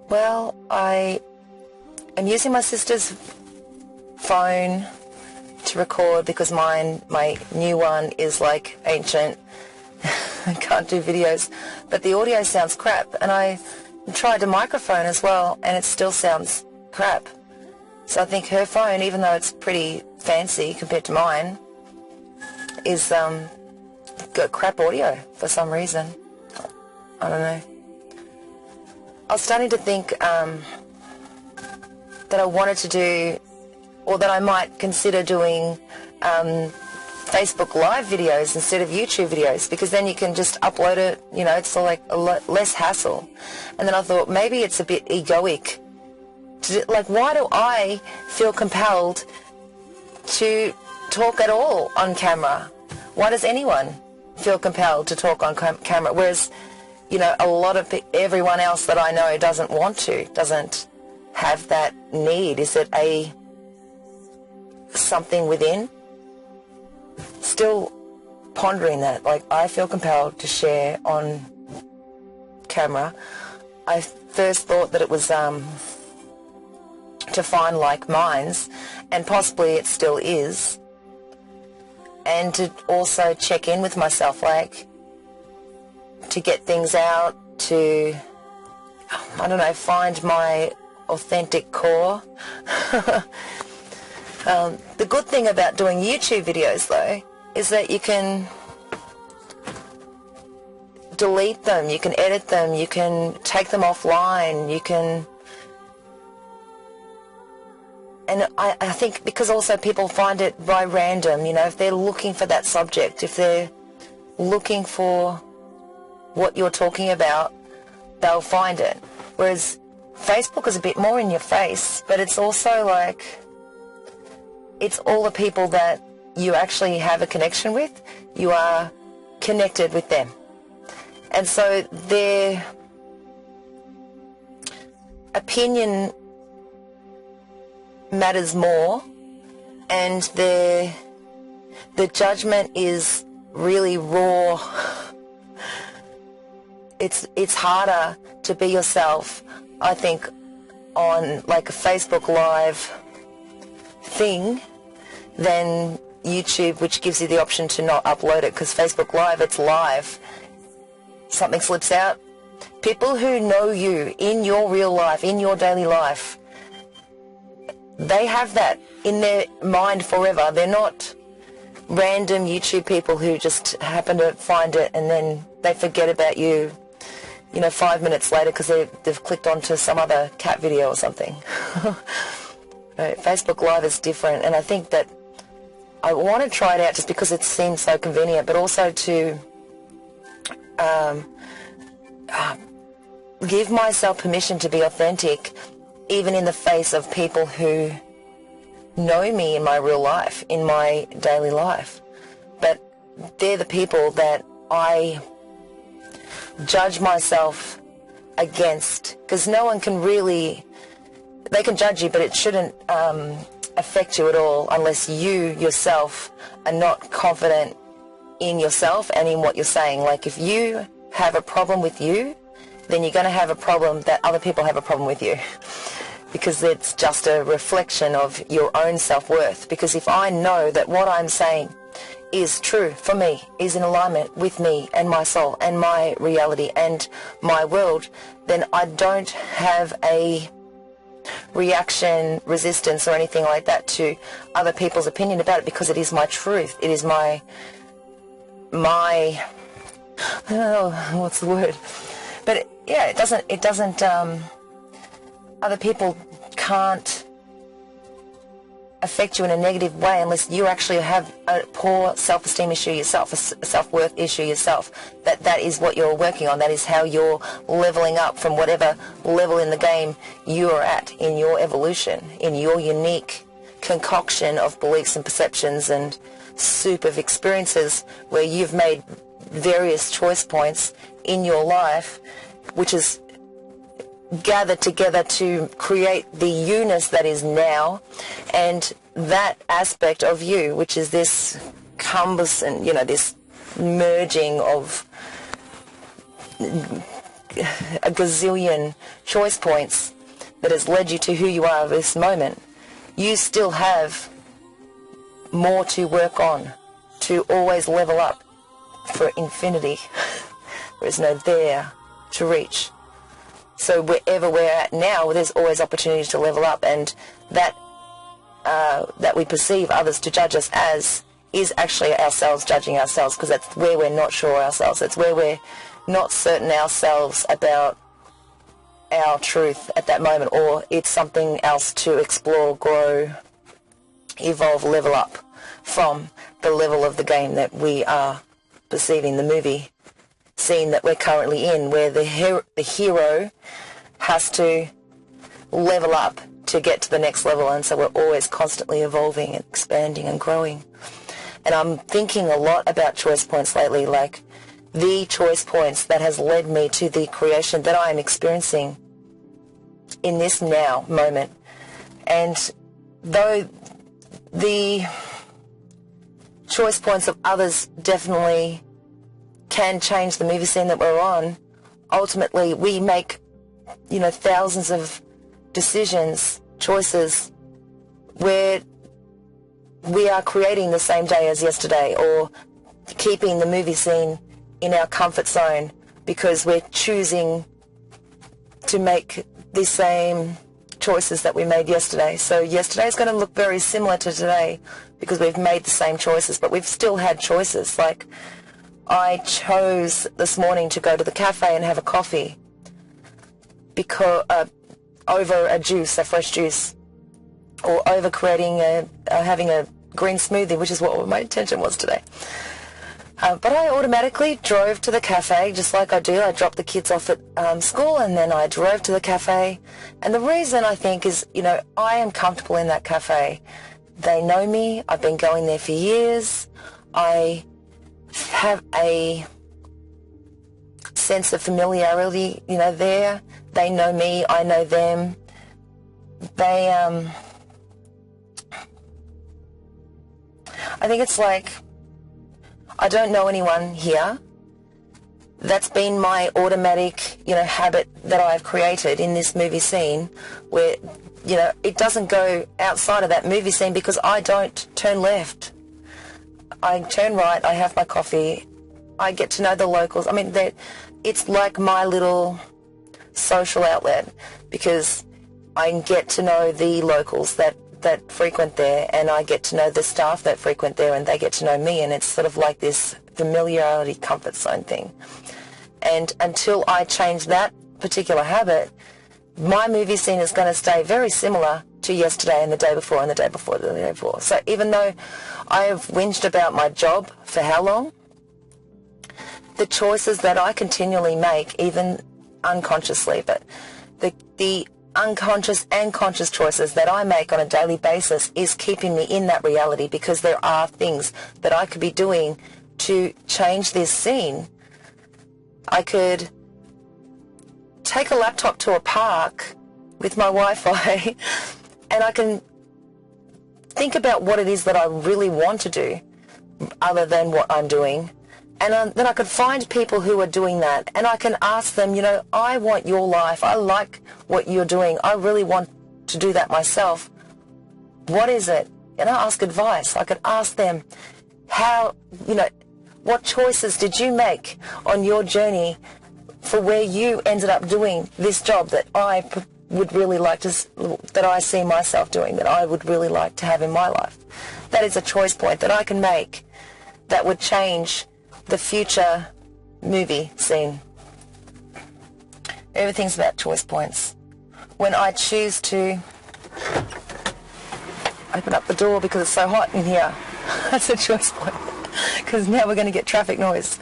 Well, I am using my sister's phone to record because my new one is like ancient. I can't do videos, but the audio sounds crap, and I tried a microphone as well and it still sounds crap. So I think her phone, even though it's pretty fancy compared to mine, is got crap audio for some reason. I don't know. I was starting to think that I wanted to do, or that I might consider doing Facebook Live videos instead of YouTube videos, because then you can just upload it, you know, it's like a lot less hassle. And then I thought maybe it's a bit egoic. Like, why do I feel compelled to talk at all on camera? Why does anyone feel compelled to talk on camera? Whereas, you know, a lot of everyone else that I know doesn't want to, doesn't have that need. Is it something within? Still pondering that. Like, I feel compelled to share on camera. I first thought that it was to find like minds, and possibly it still is, and to also check in with myself, like to get things out, to, I don't know, find my authentic core. The good thing about doing YouTube videos though is that you can delete them, you can edit them, you can take them offline, you can, and I think because also people find it by random, you know, if they're looking for that subject, if they're looking for what you're talking about, they'll find it. Whereas Facebook is a bit more in your face, but it's also like, it's all the people that you actually have a connection with. You are connected with them. And so their opinion matters more, and the judgment is really raw. It's harder to be yourself, I think, on like a Facebook Live thing than YouTube, which gives you the option to not upload it, because Facebook Live, it's live. Something slips out. People who know you in your real life, in your daily life, they have that in their mind forever. They're not random YouTube people who just happen to find it and then they forget about you, you know, 5 minutes later because they've clicked onto some other cat video or something. Facebook Live is different, and I think that I want to try it out just because it seems so convenient, but also to give myself permission to be authentic, even in the face of people who know me in my real life, in my daily life. But they're the people that I judge myself against, because no one can really, they can judge you, but it shouldn't affect you at all unless you yourself are not confident in yourself and in what you're saying. Like, if you have a problem with you, then you're going to have a problem that other people have a problem with you, because it's just a reflection of your own self-worth. Because if I know that what I'm saying is true for me, is in alignment with me and my soul and my reality and my world, then I don't have a reaction, resistance or anything like that to other people's opinion about it, because it is my truth. It is my I don't know what's the word, but yeah, it doesn't other people can't affect you in a negative way unless you actually have a poor self-esteem issue yourself, a self-worth issue yourself. That is what you're working on. That is how you're leveling up from whatever level in the game you're at in your evolution, in your unique concoction of beliefs and perceptions and soup of experiences where you've made various choice points in your life, which is gathered together to create the you-ness that is now. And that aspect of you, which is this cumbersome, you know, this merging of a gazillion choice points that has led you to who you are at this moment, you still have more to work on, to always level up for infinity. There is no there to reach. So wherever we're at now, there's always opportunities to level up, and that we perceive others to judge us as is actually ourselves judging ourselves, because that's where we're not sure ourselves. It's where we're not certain ourselves about our truth at that moment, or it's something else to explore, grow, evolve, level up from the level of the game that we are perceiving, the movie scene that we're currently in, where the hero has to level up to get to the next level, and so we're always constantly evolving and expanding and growing. And I'm thinking a lot about choice points lately, like the choice points that has led me to the creation that I am experiencing in this now moment. And though the choice points of others definitely can change the movie scene that we're on, ultimately we make, thousands of decisions, choices, where we are creating the same day as yesterday, or keeping the movie scene in our comfort zone because we're choosing to make the same choices that we made yesterday. So yesterday is going to look very similar to today because we've made the same choices, but we've still had choices. Like, I chose this morning to go to the cafe and have a coffee because over a juice, a fresh juice, or over having a green smoothie, which is what my intention was today. But I automatically drove to the cafe, just like I do. I dropped the kids off at school, and then I drove to the cafe. And the reason, I think, is, I am comfortable in that cafe. They know me. I've been going there for years. I have a sense of familiarity, there. They know me. I know them. I think it's like, I don't know anyone here. That's been my automatic, habit that I've created in this movie scene, where, it doesn't go outside of that movie scene because I don't turn left. I turn right, I have my coffee, I get to know the locals. I mean, it's like my little social outlet, because I get to know the locals that frequent there, and I get to know the staff that frequent there, and they get to know me, and it's sort of like this familiarity comfort zone thing. And until I change that particular habit, my movie scene is going to stay very similar to yesterday and the day before and the day before and the day before. So even though I have whinged about my job for how long, the choices that I continually make, even unconsciously, but the unconscious and conscious choices that I make on a daily basis is keeping me in that reality, because there are things that I could be doing to change this scene. I could take a laptop to a park with my Wi-Fi and I can think about what it is that I really want to do other than what I'm doing. And then I could find people who are doing that, and I can ask them, I want your life. I like what you're doing. I really want to do that myself. What is it? And I ask advice. I could ask them, what choices did you make on your journey for where you ended up doing this job that I would really like that I see myself doing, that I would really like to have in my life. That is a choice point that I can make that would change the future movie scene. Everything's about choice points. When I choose to open up the door because it's so hot in here, that's a choice point, because now we're going to get traffic noise.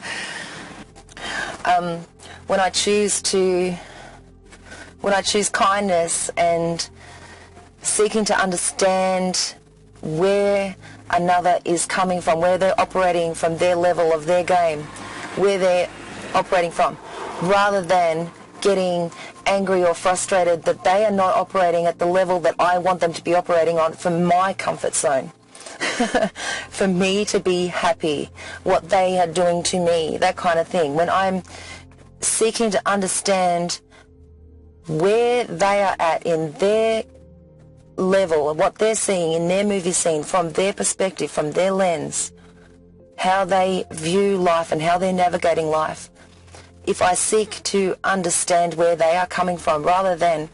When I choose kindness and seeking to understand where another is coming from, where they're operating from, their level of their game, where they're operating from, rather than getting angry or frustrated that they are not operating at the level that I want them to be operating on for my comfort zone. For me to be happy, what they are doing to me, that kind of thing. When I'm seeking to understand where they are at in their level, what they're seeing in their movie scene from their perspective, from their lens, how they view life and how they're navigating life. If I seek to understand where they are coming from rather than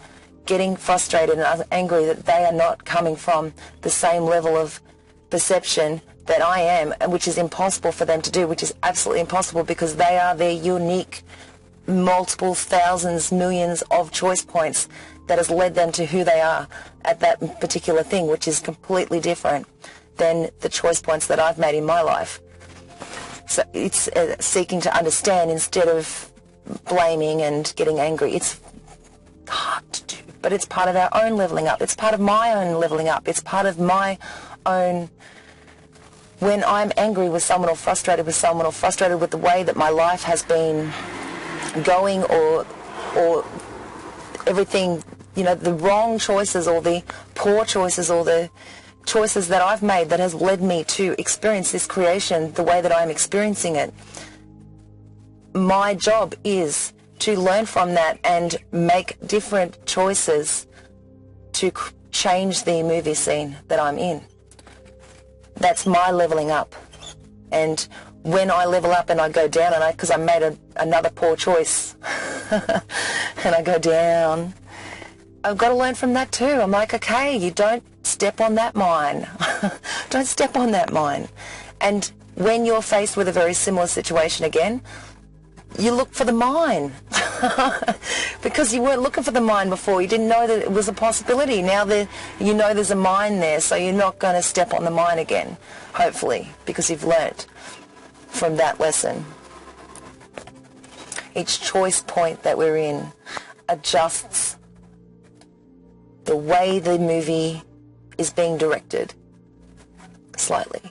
getting frustrated and angry that they are not coming from the same level of perception that I am, which is impossible for them to do, which is absolutely impossible because they are their unique multiple thousands, millions of choice points that has led them to who they are at that particular thing, which is completely different than the choice points that I've made in my life. So it's seeking to understand instead of blaming and getting angry. It's hard to do, but it's part of our own leveling up. It's part of my own leveling up. It's part of my own... When I'm angry with someone or frustrated with someone or frustrated with the way that my life has been going or everything, you know, the wrong choices or the poor choices or the choices that I've made that has led me to experience this creation the way that I'm experiencing it. My job is to learn from that and make different choices to change the movie scene that I'm in. That's my leveling up. And when I level up and I go down, and because I made another poor choice, and I go down, I've got to learn from that too. I'm like, okay, you don't step on that mine. Don't step on that mine. And when you're faced with a very similar situation again, you look for the mine. Because you weren't looking for the mine before. You didn't know that it was a possibility. Now you know there's a mine there, so you're not going to step on the mine again, hopefully, because you've learnt from that lesson. Each choice point that we're in adjusts the way the movie is being directed slightly.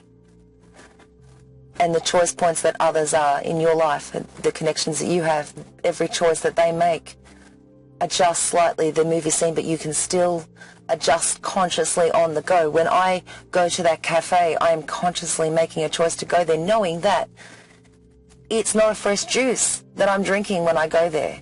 And the choice points that others are in your life, the connections that you have, every choice that they make adjusts slightly the movie scene, but you can still adjust consciously on the go. When I go to that cafe, I am consciously making a choice to go there, knowing that it's not a fresh juice that I'm drinking when I go there.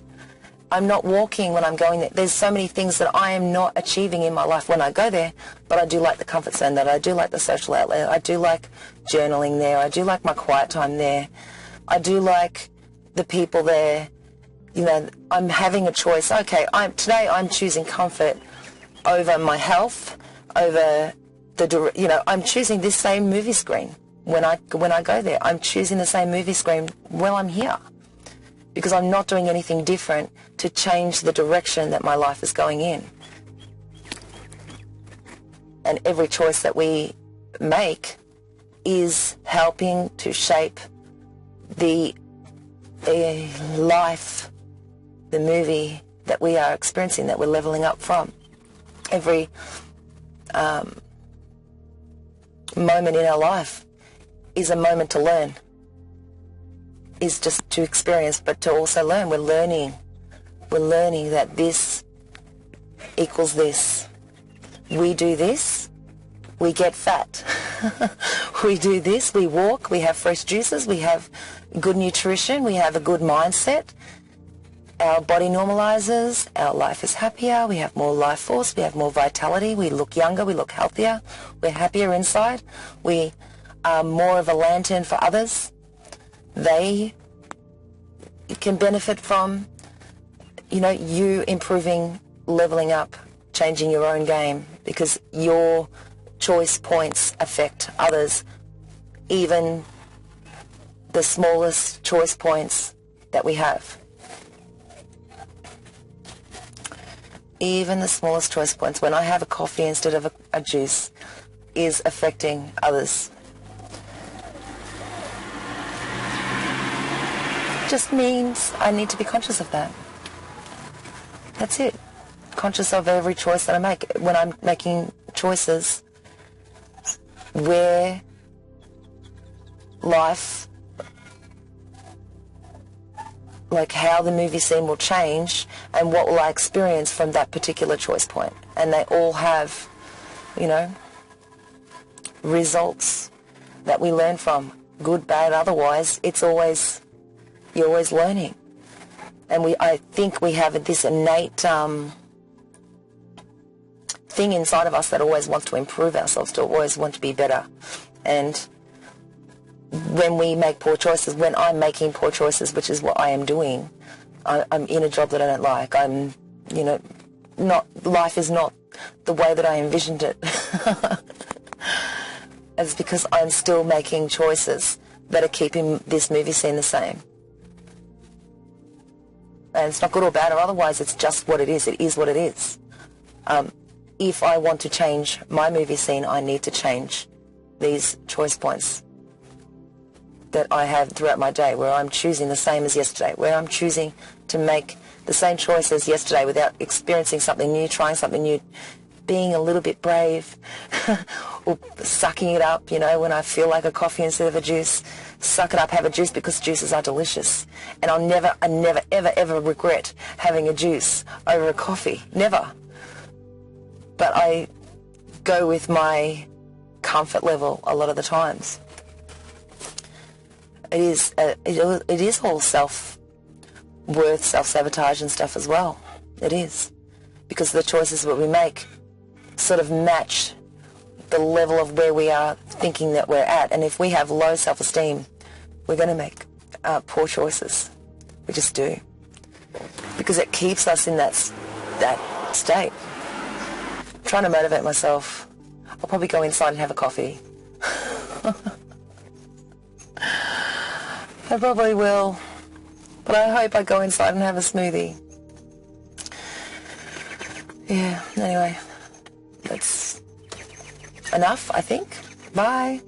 I'm not walking when I'm going there. There's so many things that I am not achieving in my life when I go there, but I do like the comfort zone, that I do like the social outlet. I do like journaling there. I do like my quiet time there. I do like the people there. You know, I'm having a choice. Okay, today I'm choosing comfort over my health, over I'm choosing this same movie screen when I go there. I'm choosing the same movie screen while I'm here, because I'm not doing anything different to change the direction that my life is going in. And every choice that we make is helping to shape the life, the movie that we are experiencing, that we're leveling up from. Every moment in our life is a moment to learn, is just to experience, but to also learn. We're learning that this equals this. We do this, we get fat. We do this, we walk, we have fresh juices, we have good nutrition, we have a good mindset. Our body normalizes, our life is happier, we have more life force, we have more vitality, we look younger, we look healthier, we're happier inside, we are more of a lantern for others. They can benefit from, you improving, leveling up, changing your own game, because your choice points affect others, even the smallest choice points that we have. Even the smallest choice points, when I have a coffee instead of a juice, is affecting others. Just means I need to be conscious of that. That's it. Conscious of every choice that I make. When I'm making choices where life, like how the movie scene will change and what will I experience from that particular choice point. And they all have, results that we learn from, good, bad, otherwise. You're always learning. And I think we have this innate thing inside of us that always wants to improve ourselves, to always want to be better. And when we make poor choices, when I'm making poor choices, which is what I am doing, I'm in a job that I don't like. I'm, life is not the way that I envisioned it. It's because I'm still making choices that are keeping this movie scene the same. And it's not good or bad or otherwise, it's just what it is. It is what it is. If I want to change my movie scene, I need to change these choice points that I have throughout my day, where I'm choosing the same as yesterday, where I'm choosing to make the same choice as yesterday without experiencing something new, trying something new, being a little bit brave, or sucking it up, when I feel like a coffee instead of a juice. Suck it up, have a juice, because juices are delicious. And I never, ever, ever regret having a juice over a coffee. Never. But I go with my comfort level a lot of the times. It is all self-worth, self-sabotage and stuff as well. It is. Because the choices that we make sort of match the level of where we are thinking that we're at. And if we have low self-esteem, we're going to make poor choices. We just do. Because it keeps us in that state. I'm trying to motivate myself. I'll probably go inside and have a coffee. I probably will. But I hope I go inside and have a smoothie. Yeah, anyway. That's enough, I think. Bye.